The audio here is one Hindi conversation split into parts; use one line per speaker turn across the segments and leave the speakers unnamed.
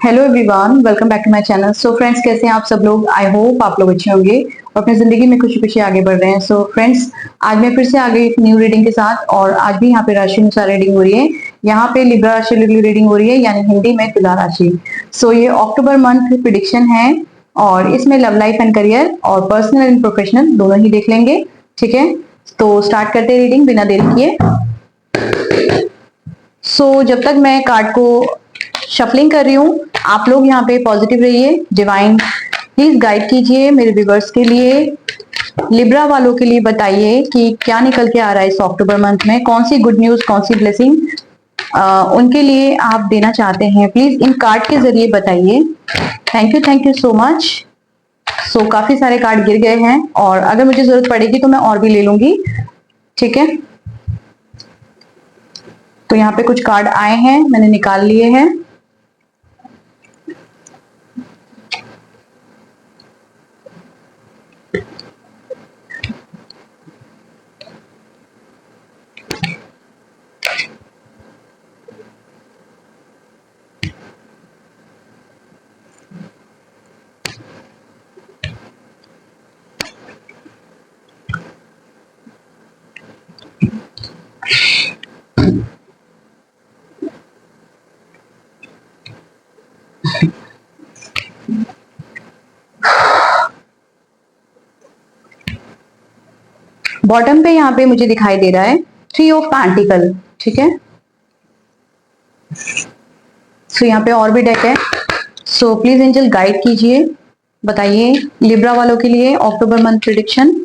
Hello everyone, welcome back to my channel. So friends, कैसे हैं आप सब लोग? आई होप आप लोग अच्छे होंगे और अपनी जिंदगी में खुशी खुशी आगे बढ़ रहे हैं। सो फ्रेंड्स, आज मैं फिर से आ गई एक न्यू रीडिंग के साथ और आज भी यहाँ पे राशि अनुसार रीडिंग हो रही है। यहाँ पे लिब्रा राशि रीडिंग हो रही है, यानी हिंदी में तुला राशि। सो ये अक्टूबर मंथ प्रिडिक्शन है और इसमें लव लाइफ एंड करियर और पर्सनल एंड प्रोफेशनल दोनों ही देख लेंगे। ठीक है, तो स्टार्ट करते हैं रीडिंग बिना देरी किए। जब तक मैं कार्ड को शफलिंग कर रही हूँ, आप लोग यहाँ पे पॉजिटिव रहिए। डिवाइन प्लीज गाइड कीजिए मेरे व्यूअर्स के लिए, लिब्रा वालों के लिए बताइए कि क्या निकल के आ रहा है इस अक्टूबर मंथ में, कौन सी गुड न्यूज, कौन सी ब्लेसिंग उनके लिए आप देना चाहते हैं। प्लीज इन कार्ड के जरिए बताइए। Thank you so much. काफी सारे कार्ड गिर गए हैं और अगर मुझे जरूरत पड़ेगी तो मैं और भी ले लूंगी। ठीक है, तो यहाँ पे कुछ कार्ड आए हैं, मैंने निकाल लिए हैं। बॉटम पे यहाँ पे मुझे दिखाई दे रहा है 3 ऑफ पेंटिकल। ठीक है, यहाँ पे और भी डेक है। प्लीज एंजल गाइड कीजिए, बताइए लिब्रा वालों के लिए अक्टूबर मंथ प्रिडिक्शन।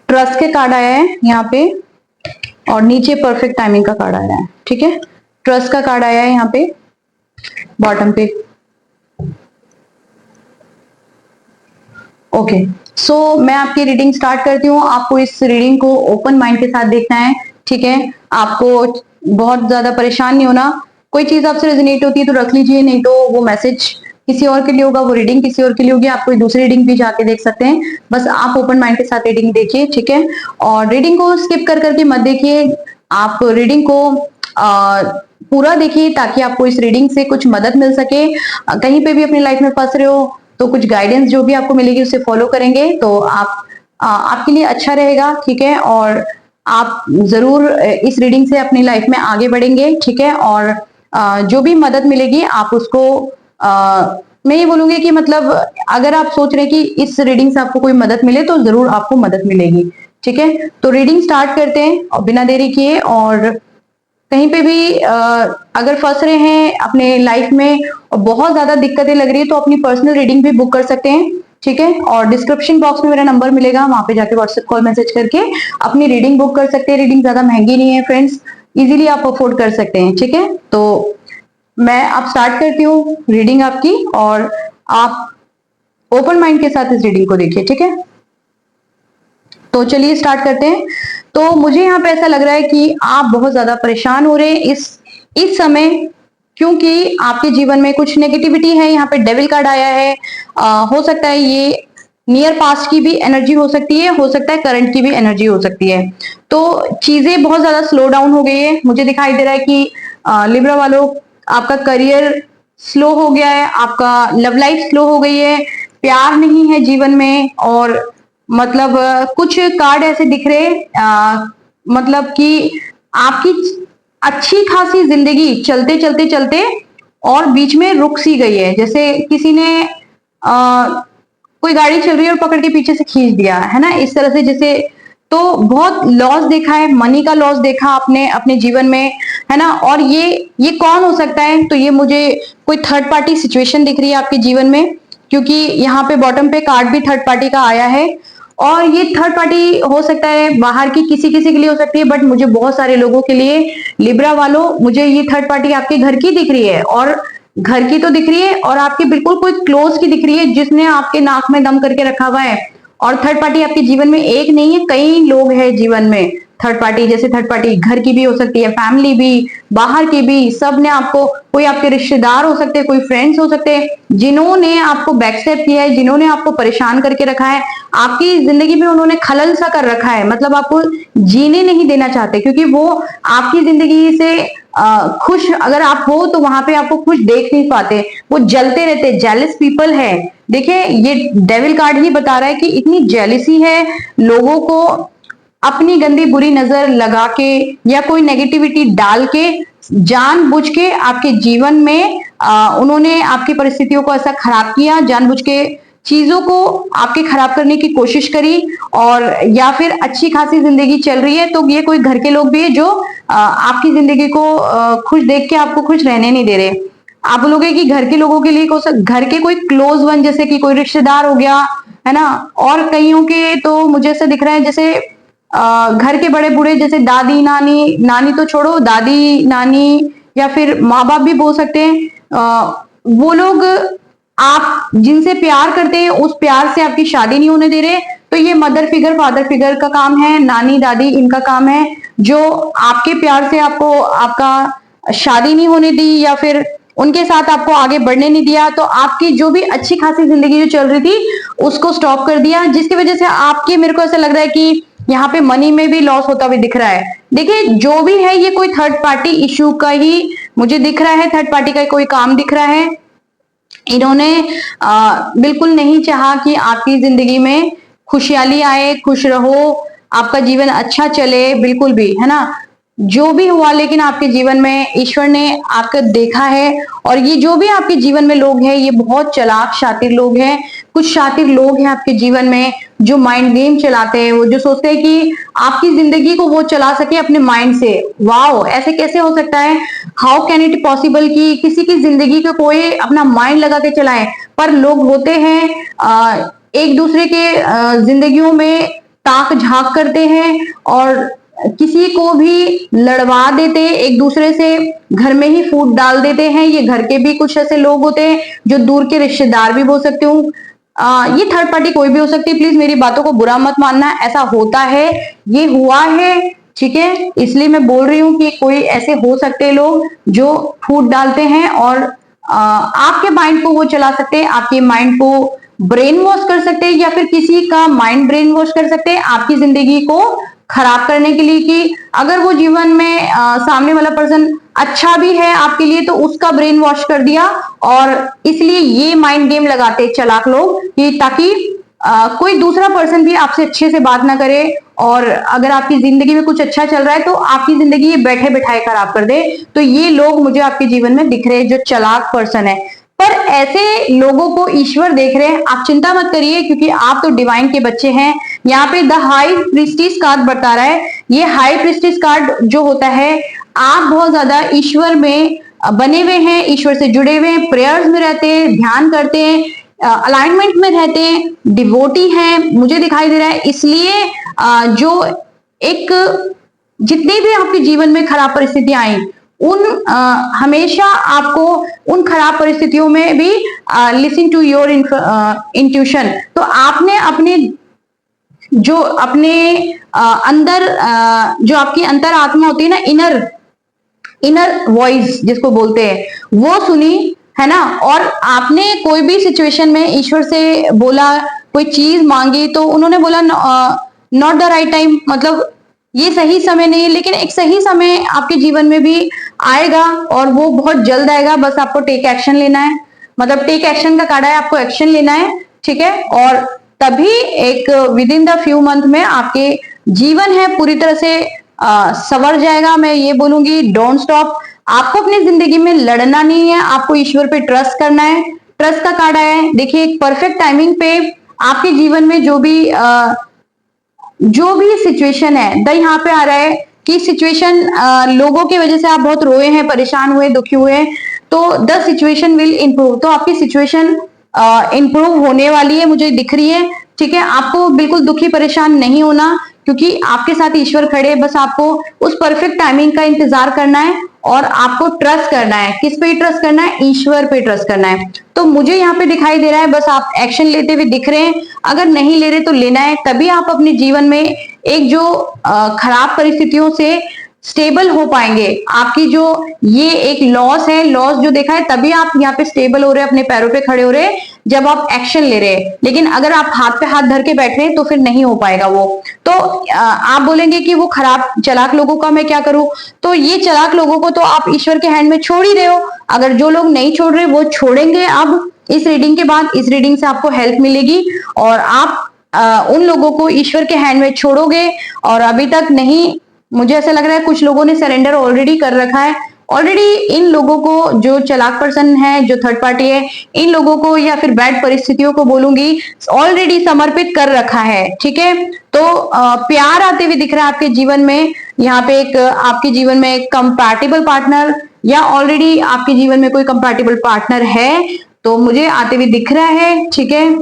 ट्रस्ट के कार्ड आया है यहाँ पे और नीचे परफेक्ट टाइमिंग का कार्ड आया है। ठीक है, ट्रस्ट का कार्ड आया है यहाँ पे बॉटम पे। ओके, मैं आपकी रीडिंग स्टार्ट करती हूँ। आपको इस रीडिंग को ओपन माइंड के साथ देखना है। ठीक है, आपको बहुत ज्यादा परेशान नहीं होना। कोई चीज आपसे रेजोनेट होती है तो रख लीजिए, नहीं तो वो मैसेज किसी और के लिए होगा, वो रीडिंग किसी और के लिए होगी। आप कोई दूसरी रीडिंग भी जाके देख सकते हैं, बस आप ओपन माइंड के साथ रीडिंग देखिए। ठीक है, और रीडिंग को स्किप कर करके मत देखिए, आप रीडिंग को पूरा देखिए ताकि आपको इस रीडिंग से कुछ मदद मिल सके। कहीं पे भी अपनी लाइफ में फंस रहे हो तो कुछ गाइडेंस जो भी आपको मिलेगी उसे फॉलो करेंगे तो आपके लिए अच्छा रहेगा। ठीक है, और आप जरूर इस रीडिंग से अपनी लाइफ में आगे बढ़ेंगे। ठीक है, और जो भी मदद मिलेगी आप उसको मैं ये बोलूंगी कि मतलब अगर आप सोच रहे हैं कि इस रीडिंग से आपको कोई मदद मिले तो जरूर आपको मदद मिलेगी। ठीक है, तो रीडिंग स्टार्ट करते हैं और बिना देरी किए। और कहीं पे भी अगर फंस रहे हैं अपने लाइफ में और बहुत ज्यादा दिक्कतें लग रही है तो अपनी पर्सनल रीडिंग भी बुक कर सकते हैं। ठीक है, और डिस्क्रिप्शन बॉक्स में मेरा नंबर मिलेगा, वहां पे जाके व्हाट्सएप कॉल मैसेज करके अपनी रीडिंग बुक कर सकते हैं। रीडिंग ज्यादा महंगी नहीं है फ्रेंड्स, इजीली आप अफोर्ड कर सकते हैं। ठीक है, तो मैं अब स्टार्ट करती हूँ रीडिंग आपकी और आप ओपन माइंड के साथ इस रीडिंग को देखिए। ठीक है, तो चलिए स्टार्ट करते हैं। तो मुझे यहाँ पे ऐसा लग रहा है कि आप बहुत ज्यादा परेशान हो रहे हैं इस समय, क्योंकि आपके जीवन में कुछ नेगेटिविटी है। यहाँ पे डेविल कार्ड आया है। हो सकता है ये नियर पास्ट की भी एनर्जी हो सकती है, हो सकता है करंट की भी एनर्जी हो सकती है। तो चीजें बहुत ज्यादा स्लो डाउन हो गई है। मुझे दिखाई दे रहा है कि लिब्रा वालों, आपका करियर स्लो हो गया है, आपका लव लाइफ स्लो हो गई है, प्यार नहीं है जीवन में। और मतलब कुछ कार्ड ऐसे दिख रहे मतलब कि आपकी अच्छी खासी जिंदगी चलते चलते चलते और बीच में रुक सी गई है, जैसे किसी ने कोई गाड़ी चल रही है और पकड़ के पीछे से खींच दिया है ना, इस तरह से। जैसे तो बहुत लॉस देखा है, मनी का लॉस देखा आपने अपने जीवन में, है ना। और ये कौन हो सकता है? तो ये मुझे कोई थर्ड पार्टी सिचुएशन दिख रही है आपके जीवन में, क्योंकि यहाँ पे बॉटम पे कार्ड भी थर्ड पार्टी का आया है। और ये थर्ड पार्टी हो सकता है बाहर की किसी किसी के लिए हो सकती है, बट मुझे बहुत सारे लोगों के लिए, लिब्रा वालों, मुझे ये थर्ड पार्टी आपके घर की दिख रही है। और घर की तो दिख रही है और आपके बिल्कुल कोई क्लोज की दिख रही है जिसने आपके नाक में दम करके रखा हुआ है। और थर्ड पार्टी आपके जीवन में एक नहीं है, कई लोग हैं जीवन में। थर्ड पार्टी, जैसे थर्ड पार्टी घर की भी हो सकती है, फैमिली भी, बाहर की भी, सब ने आपको, कोई आपके रिश्तेदार हो सकते हैं, कोई फ्रेंड्स हो सकते हैं, जिन्होंने आपको बैकस्टेप किया है, जिन्होंने आपको परेशान करके रखा है, आपकी जिंदगी में उन्होंने खलल सा कर रखा है, मतलब आपको जीने नहीं देना चाहते, क्योंकि वो आपकी जिंदगी से खुश अगर आप हो तो वहां पे आपको खुश देख नहीं पाते, वो जलते रहते, जेलस पीपल है। देखिए ये डेविल कार्ड ही बता रहा है कि इतनी जेलिसी है, लोगों को अपनी गंदी बुरी नजर लगा के या कोई नेगेटिविटी डाल के जानबूझ के आपके जीवन में उन्होंने आपकी परिस्थितियों को ऐसा खराब किया, जानबूझ के चीजों को आपके खराब करने की कोशिश करी, और या फिर अच्छी खासी जिंदगी चल रही है तो ये कोई घर के लोग भी है जो आपकी जिंदगी को खुश देख के आपको खुश रहने नहीं दे रहे। आप बोलोगे कि घर के लोगों के लिए घर के कोई क्लोज वन, जैसे कि कोई रिश्तेदार हो गया, है ना, और कईयों के तो मुझे ऐसा दिख रहा है जैसे घर के बड़े बूढ़े, जैसे दादी नानी, नानी तो छोड़ो, दादी नानी या फिर माँ बाप भी बोल सकते हैं, वो लोग आप जिनसे प्यार करते हैं उस प्यार से आपकी शादी नहीं होने दे रहे, तो ये मदर फिगर फादर फिगर का काम है, नानी दादी इनका काम है, जो आपके प्यार से आपको आपका शादी नहीं होने दी या फिर उनके साथ आपको आगे बढ़ने नहीं दिया, तो आपकी जो भी अच्छी खासी जिंदगी जो चल रही थी उसको स्टॉप कर दिया, जिसकी वजह से आपके, मेरे को ऐसा लग रहा है कि यहाँ पे मनी में भी लॉस होता हुआ दिख रहा है। देखिए जो भी है ये कोई थर्ड पार्टी इश्यू का ही मुझे दिख रहा है, थर्ड पार्टी का कोई काम दिख रहा है। इन्होंने बिल्कुल नहीं चाहा कि आपकी जिंदगी में खुशहाली आए, खुश रहो, आपका जीवन अच्छा चले, बिल्कुल भी, है ना, जो भी हुआ, लेकिन आपके जीवन में ईश्वर ने आपको देखा है, और ये जो भी आपके जीवन में लोग हैं ये बहुत चालाक शातिर लोग हैं, कुछ शातिर लोग हैं आपके जीवन में जो माइंड गेम चलाते हैं, वो जो सोचते हैं कि आपकी जिंदगी को वो चला सके अपने माइंड से। वाओ, ऐसे कैसे हो सकता है, हाउ कैन इट पॉसिबल कि किसी की जिंदगी को कोई अपना माइंड लगा के चलाए। पर लोग होते हैं एक दूसरे के जिंदगियों में ताक झांक करते हैं और किसी को भी लड़वा देते, एक दूसरे से घर में ही फूट डाल देते हैं। ये घर के भी कुछ ऐसे लोग होते हैं जो दूर के रिश्तेदार भी बोल सकते हूँ, ये थर्ड पार्टी कोई भी हो सकती है, प्लीज मेरी बातों को बुरा मत मानना, ऐसा होता है, ये हुआ है, ठीक है, इसलिए मैं बोल रही हूँ कि कोई ऐसे हो सकते हैं लोग जो फूट डालते हैं और आपके माइंड को वो चला सकते हैं, आपके माइंड को ब्रेन वॉश कर सकते हैं, या फिर किसी का माइंड ब्रेन वॉश कर सकते हैं आपकी जिंदगी को खराब करने के लिए, कि अगर वो जीवन में सामने वाला पर्सन अच्छा भी है आपके लिए तो उसका ब्रेन वॉश कर दिया, और इसलिए ये माइंड गेम लगाते चालाक लोग कि ताकि कोई दूसरा पर्सन भी आपसे अच्छे से बात ना करे, और अगर आपकी जिंदगी में कुछ अच्छा चल रहा है तो आपकी जिंदगी ये बैठे बैठाए खराब कर दे। तो ये लोग मुझे आपके जीवन में दिख रहे हैं जो चालाक पर्सन है, पर ऐसे लोगों को ईश्वर देख रहे हैं। आप चिंता मत करिए क्योंकि आप तो डिवाइन के बच्चे हैं। यहाँ पे द हाई प्रीस्टिस कार्ड बता रहा है, ये हाई प्रीस्टिस कार्ड जो होता है, आप बहुत ज्यादा ईश्वर में बने हुए हैं, ईश्वर से जुड़े हुए हैं, प्रेयर्स में रहते हैं, ध्यान करते हैं, अलाइनमेंट में रहते हैं, डिवोटी हैं, मुझे दिखाई दे रहा है। इसलिए जो एक जितनी भी आपके जीवन में खराब परिस्थितियां आई उन हमेशा आपको उन खराब परिस्थितियों में भी लिसन टू योर इंट्यूशन, तो आपने अपने जो अपने अंदर जो आपकी अंतर आत्मा होती है ना, इनर वॉइस जिसको बोलते हैं, वो सुनी, है ना, और आपने कोई भी सिचुएशन में ईश्वर से बोला, कोई चीज मांगी तो उन्होंने बोला नॉट द राइट टाइम, मतलब ये सही समय नहीं है, लेकिन एक सही समय आपके जीवन में भी आएगा और वो बहुत जल्द आएगा, बस आपको टेक एक्शन लेना है, मतलब टेक एक्शन का कार्ड है, आपको एक्शन लेना है, ठीक है, और तभी एक with in the few month में आपके जीवन है पूरी तरह से संवर जाएगा। मैं ये बोलूंगी डोंट स्टॉप, आपको अपनी जिंदगी में लड़ना नहीं है, आपको ईश्वर पे ट्रस्ट करना है। ट्रस्ट का कार्ड आया है, देखिए एक परफेक्ट टाइमिंग पे आपके जीवन में जो भी सिचुएशन है, द यहाँ पे आ रहा है कि सिचुएशन लोगों की वजह से आप बहुत रोए हैं, परेशान हुए, दुखी हुए, तो द सिचुएशन विल इंप्रूव, तो आपकी सिचुएशन इंप्रूव होने वाली है, मुझे दिख रही है, ठीक है। आपको बिल्कुल दुखी परेशान नहीं होना क्योंकि आपके साथ ईश्वर खड़े, बस आपको उस परफेक्ट टाइमिंग का इंतजार करना है और आपको ट्रस्ट करना है। किस पे ट्रस्ट करना है? ईश्वर पे ट्रस्ट करना है। तो मुझे यहाँ पे दिखाई दे रहा है बस आप एक्शन लेते हुए दिख रहे हैं, अगर नहीं ले रहे तो लेना है, तभी आप अपने जीवन में एक जो खराब परिस्थितियों से स्टेबल हो पाएंगे। आपकी जो ये एक लॉस है, लॉस जो देखा है, तभी आप यहाँ पे स्टेबल हो रहे हैं, अपने पैरों पे खड़े हो रहे हैं, जब आप एक्शन ले रहे हैं। लेकिन अगर आप हाथ पे हाथ धर के बैठ रहे हैं तो फिर नहीं हो पाएगा वो। तो आप बोलेंगे कि वो खराब चालाक लोगों का मैं क्या करूं? तो ये चालाक लोगों को तो आप ईश्वर के हैंड में छोड़ ही रहे हो। अगर जो लोग नहीं छोड़ रहे वो छोड़ेंगे अब इस रीडिंग के बाद। इस रीडिंग से आपको हेल्प मिलेगी और आप उन लोगों को ईश्वर के हैंड में छोड़ोगे। और अभी तक नहीं, मुझे ऐसा लग रहा है कुछ लोगों ने सरेंडर ऑलरेडी कर रखा है। ऑलरेडी इन लोगों को, जो चालाक पर्सन है, जो थर्ड पार्टी है, इन लोगों को या फिर बैड परिस्थितियों को बोलूंगी, ऑलरेडी समर्पित कर रखा है। ठीक है, तो प्यार आते हुए दिख रहा है आपके जीवन में। यहाँ पे एक आपके जीवन में एक कंपैटिबल पार्टनर, या ऑलरेडी आपके जीवन में कोई कंपैटिबल पार्टनर है तो मुझे आते हुए दिख रहा है। ठीक है,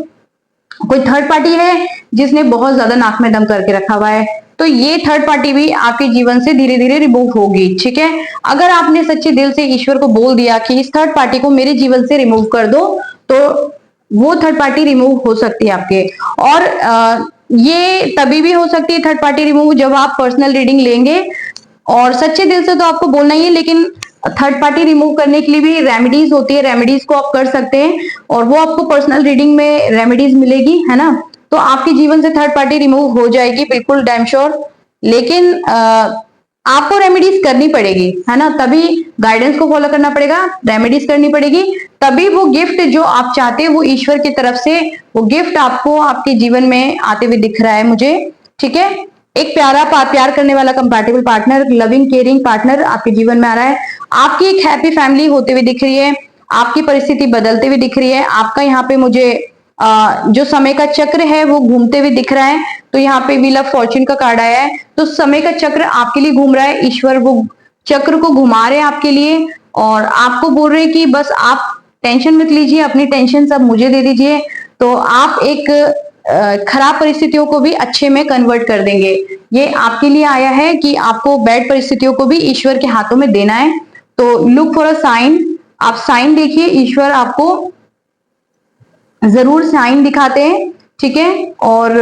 कोई थर्ड पार्टी है जिसने बहुत ज्यादा नाक में दम करके रखा हुआ है, तो ये थर्ड पार्टी भी आपके जीवन से धीरे धीरे रिमूव होगी। ठीक है, अगर आपने सच्चे दिल से ईश्वर को बोल दिया कि इस थर्ड पार्टी को मेरे जीवन से रिमूव कर दो, तो वो थर्ड पार्टी रिमूव हो सकती है आपके। और ये तभी भी हो सकती है थर्ड पार्टी रिमूव जब आप पर्सनल रीडिंग लेंगे, और सच्चे दिल से तो आपको बोलना ही है, लेकिन थर्ड पार्टी रिमूव करने के लिए भी रेमेडीज होती है, रेमेडीज को आप कर सकते हैं और वो आपको पर्सनल रीडिंग में रेमेडीज मिलेगी, है ना। तो आपके जीवन से थर्ड पार्टी रिमूव हो जाएगी, बिल्कुल डैम श्योर। लेकिन आपको रेमेडीज करनी पड़ेगी, है ना, तभी गाइडेंस को फॉलो करना पड़ेगा, रेमेडीज करनी पड़ेगी, तभी वो गिफ्ट जो आप चाहते हैं वो ईश्वर की तरफ से वो गिफ्ट आपको आपके जीवन में आते हुए दिख रहा है मुझे। ठीक है, एक प्यारा प्यार करने वाला compatible partner, loving caring partner आपके जीवन में आ रहा है। आपकी एक हैप्पी फैमिली होते हुए दिख रही है, आपकी परिस्थिति बदलते हुए दिख रही है। आपका यहाँ पे मुझे जो समय का चक्र है वो घूमते हुए दिख रहा है। तो यहाँ पे व्हील ऑफ फॉर्च्यून का कार्ड आया है, तो समय का चक्र आपके लिए घूम रहा है, ईश्वर वो चक्र को घुमा रहे हैं आपके लिए और आपको बोल रहे हैं कि बस आप टेंशन मत लीजिए, अपनी टेंशन सब मुझे दे दीजिए, तो आप एक खराब परिस्थितियों को भी अच्छे में कन्वर्ट कर देंगे। ये आपके लिए आया है कि आपको बैड परिस्थितियों को भी ईश्वर के हाथों में देना है। तो लुक फॉर अ साइन, आप साइन देखिए, ईश्वर आपको जरूर साइन दिखाते हैं। ठीक है, और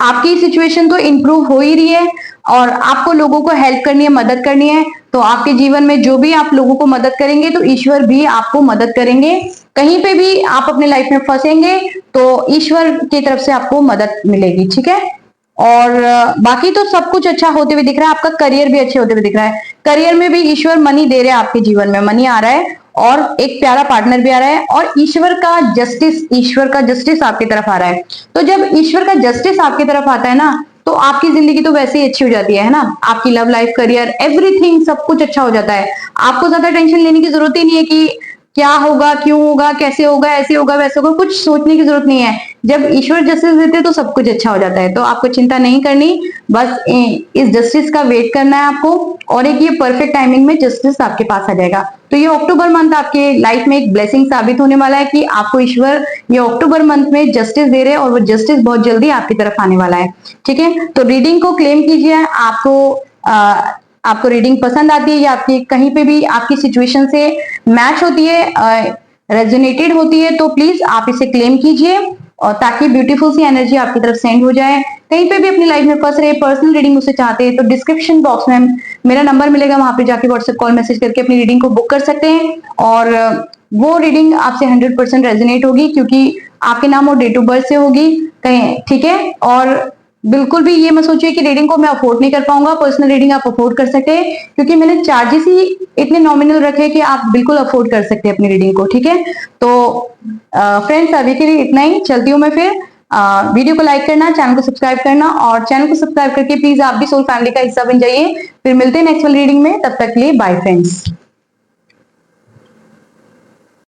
आपकी सिचुएशन तो इंप्रूव हो ही रही है और आपको लोगों को हेल्प करनी है, मदद करनी है। तो आपके जीवन में जो भी आप लोगों को मदद करेंगे तो ईश्वर भी आपको मदद करेंगे। कहीं पे भी आप अपने लाइफ में फंसेंगे तो ईश्वर की तरफ से आपको मदद मिलेगी। ठीक है, और बाकी तो सब कुछ अच्छा होते हुए दिख रहा है। आपका करियर भी अच्छे होते हुए दिख रहा है, करियर में भी ईश्वर मनी दे रहे हैं, आपके जीवन में मनी आ रहा है और एक प्यारा पार्टनर भी आ रहा है और ईश्वर का जस्टिस आपकी तरफ आ रहा है। तो जब ईश्वर का जस्टिस आपकी तरफ आता है ना, तो आपकी जिंदगी तो वैसे ही अच्छी हो जाती है ना। आपकी लव लाइफ, करियर, एवरीथिंग सब कुछ अच्छा हो जाता है। आपको ज्यादा टेंशन लेने की जरूरत ही नहीं है कि क्या होगा, क्यों होगा, कैसे होगा, ऐसे होगा, वैसे होगा, कुछ सोचने की जरूरत नहीं है। जब ईश्वर जस्टिस देते हैं तो सब कुछ अच्छा हो जाता है। तो आपको चिंता नहीं करनी, बस इस जस्टिस का वेट करना है आपको और एक ये परफेक्ट टाइमिंग में जस्टिस आपके पास आ जाएगा। तो ये अक्टूबर मंथ आपके लाइफ में एक ब्लेसिंग साबित होने वाला है कि आपको ईश्वर ये अक्टूबर मंथ में जस्टिस दे रहे हैं और वो जस्टिस बहुत जल्दी आपकी तरफ आने वाला है। ठीक है, तो रीडिंग को क्लेम कीजिए। आपको रीडिंग पसंद आती है या आपकी कहीं पे भी आपकी सिचुएशन से मैच होती है, रेजोनेटेड होती है, तो प्लीज आप इसे क्लेम कीजिए और ताकि ब्यूटीफुल सी एनर्जी आपकी तरफ सेंड हो जाए। कहीं पे भी अपनी लाइफ में फंस रहे, पर्सनल रीडिंग मुझसे चाहते हैं तो डिस्क्रिप्शन बॉक्स में मेरा नंबर मिलेगा, वहां पे जाके व्हाट्सएप कॉल मैसेज करके अपनी रीडिंग को बुक कर सकते हैं और वो रीडिंग आपसे 100% रेजोनेट होगी क्योंकि आपके नाम और डेट ऑफ बर्थ से होगी कहीं। ठीक है, और बिल्कुल भी ये मत सोचिए कि रीडिंग को मैं अफोर्ड नहीं कर पाऊंगा। पर्सनल रीडिंग आप अफोर्ड कर सकते हैं क्योंकि मैंने चार्जेस ही इतने नॉमिनल रखे हैं कि आप बिल्कुल अफोर्ड कर सकते हैं अपनी रीडिंग को। ठीक है, तो फ्रेंड्स अभी के लिए इतना ही, चलती हूँ मैं फिर। वीडियो को लाइक करना, चैनल को सब्सक्राइब करना और चैनल को सब्सक्राइब करके प्लीज आप भी सोल फैमिली का हिस्सा बन जाइए। फिर मिलते हैं नेक्स्ट वाली रीडिंग में, तब तक के लिए बाय फ्रेंड्स।